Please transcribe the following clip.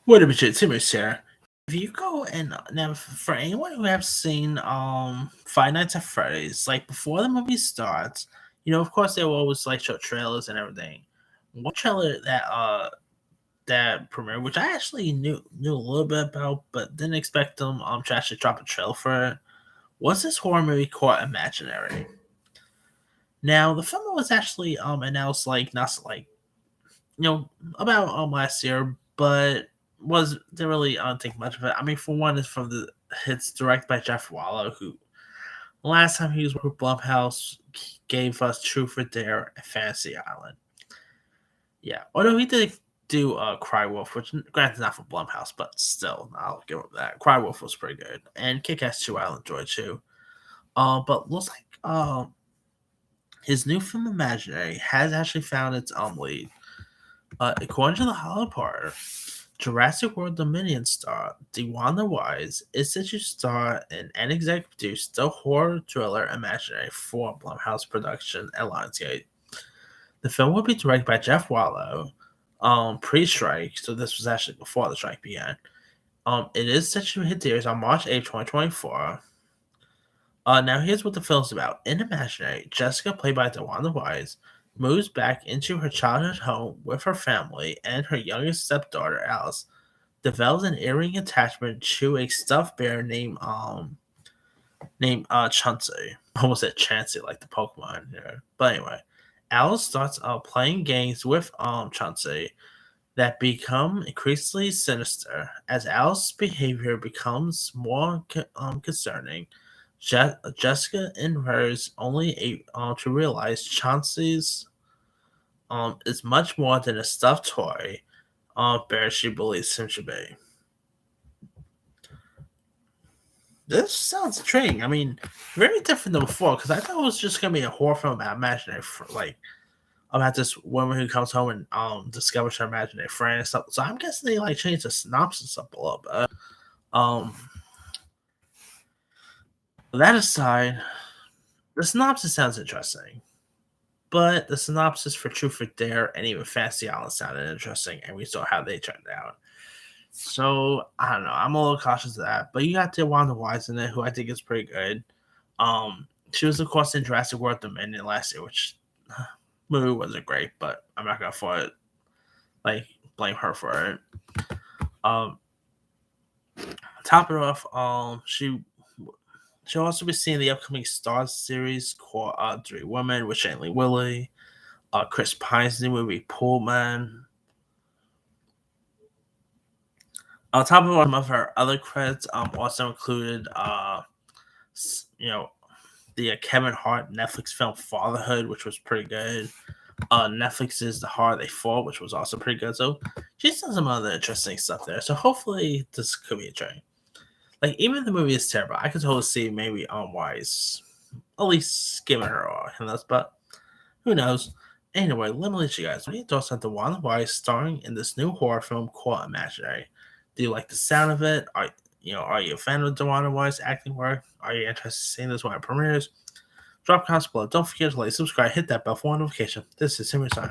What a bit Timmers here. If you go and now for anyone who have seen Five Nights at Freddy's, like before the movie starts, of course they will always like show trailers and everything. One trailer that premiere, which I actually knew a little bit about, but didn't expect them to actually drop a trailer for it. Was this horror movie called Imaginary? Now the film was actually announced like not like about last year, but was didn't really think much of it. I mean, for one, it's from the it's directed by Jeff Wallow, who last time he was with Blumhouse gave us Truth or Dare and Fantasy Island. Yeah, although he did do Cry Wolf, which granted not from Blumhouse, but still, I'll give him that. Cry Wolf was pretty good, and Kick Ass 2 I'll enjoy too. But looks like his new film Imaginary has actually found its lead. According to the Hollow Part, Jurassic World Dominion star DeWanda Wise is set to star in an executive produced the horror thriller Imaginary for Blumhouse production at Lionsgate. The film will be directed by Jeff Wallow, pre-strike, so this was actually before the strike began. It is set to hit theaters on March 8th, 2024. Now here's what the film's about. In Imaginary, Jessica, played by DeWanda Wise, moves back into her childhood home with her family, and her youngest stepdaughter, Alice, develops an eerie attachment to a stuffed bear named Chansey. Almost said Chansey like the Pokemon here. But anyway, Alice starts playing games with Chansey that become increasingly sinister. As Alice's behavior becomes more concerning, Jessica and Rose only to realize Chauncey's is much more than a stuffed toy bear she believes him to be. This sounds intriguing. I mean, very different than before, because I thought it was just gonna be a horror film about imaginary, like about this woman who comes home and discovers her imaginary friend and stuff. So I'm guessing they like changed the synopsis up a little bit. Um, that aside, the synopsis sounds interesting, but the synopsis for Truth or Dare and even Fantasy Island sounded interesting, and we saw how they turned out. So I don't know. I'm a little cautious of that. But you got DeWanda Wise in it, who I think is pretty good. She was of course in Jurassic World Dominion last year, which movie wasn't great, but I'm not gonna for it like blame her for it. Um, top it off, she'll also be seeing the upcoming Stars series called Three Women with Shailene Woodley, Chris Pine's new movie Pullman. On top of some of her other credits, also included, the Kevin Hart Netflix film Fatherhood, which was pretty good. Netflix's The Harder They Fall, which was also pretty good. So she's done some other interesting stuff there. So hopefully this could be a train. Like even if the movie is terrible, I could totally see maybe Wise at least giving her all this, but who knows? Anyway, let me let you guys. What are your thoughts on DeWanda Wise starring in this new horror film called Imaginary? Do you like the sound of it? Are you a fan of DeWanda Wise acting work? Are you interested in seeing this when it premieres? Drop comments below. Don't forget to like, subscribe, hit that bell for notification. This is Simmer Sign.